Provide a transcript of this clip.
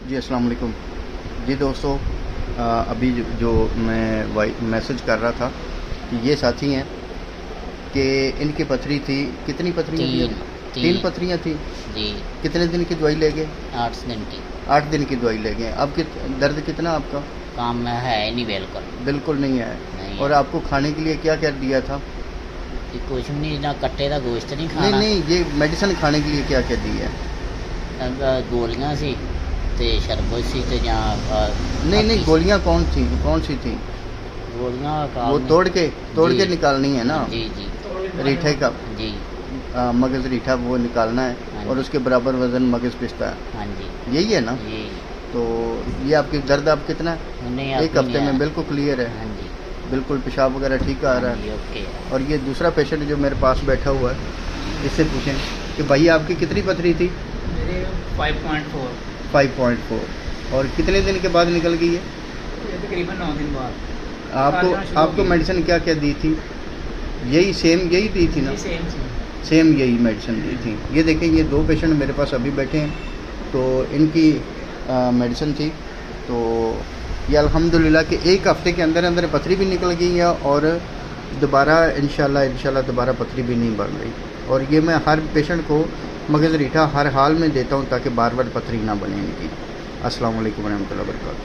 जी अस्सलाम वालेकुम। जी दोस्तों, अभी जो मैं मैसेज कर रहा था कि ये साथी हैं कि इनकी पथरी थी। कितनी पथरियाँ थी? तीन तीन तीन पथरियाँ थी। जी। कितने दिन की दवाई ले गए? 8 दिन की। 8 दिन की दवाई ले गए। अब दर्द कितना आपका? काम में है ही नहीं बिल्कुल। बिल्कुल नहीं है। नहीं और है आपको खाने के लिए क्या क्या दिया था? कि कुछ भी नहीं, ना कट्टे का गोश्त नहीं नहीं खाना। नहीं, ये मेडिसिन खाने के लिए क्या क्या दी है? गोलियां सी ते शरबत सी ते या नहीं नहीं, गोलियाँ कौन सी थी? गोलियां वो तोड़ के निकालनी है ना? जी जी रीठे का जी। मगज़ रीठा वो निकालना हाँ है जी। और उसके बराबर वज़न मगज़ पिस्ता है। हाँ जी। यही है ना? जी। तो ये आपकी दर्द अब कितना है? नहीं, एक हफ्ते में बिल्कुल क्लियर है। हाँ जी। बिल्कुल पेशाब वगैरह ठीक आ हाँ रहा जी, है। ओके है। और ये दूसरा पेशेंट जो मेरे पास बैठा हुआ है, इससे पूछें कि भाई आपकी कितनी पथरी थी? मेरे 5.4। 5.4। और कितने दिन के बाद निकल गई है? ये तकरीबन 9 दिन बाद आपको मेडिसिन क्या क्या दी थी? यही दी थी ना? सेम सेम यही मेडिसिन दी थी। ये देखें, ये 2 पेशेंट मेरे पास अभी बैठे हैं, तो इनकी मेडिसिन थी। तो ये अल्हम्दुलिल्लाह कि एक हफ़्ते के अंदर अंदर पथरी भी निकल गई है और दोबारा इंशाल्लाह दोबारा पथरी भी नहीं बढ़ रही। और ये मैं हर पेशेंट को मगज़ रीठा हर हाल में देता हूँ ताकि बार बार पथरी ना बने इनकी। अस्सलाम वालेकुम रहमतुल्लाहि व बरकातहू।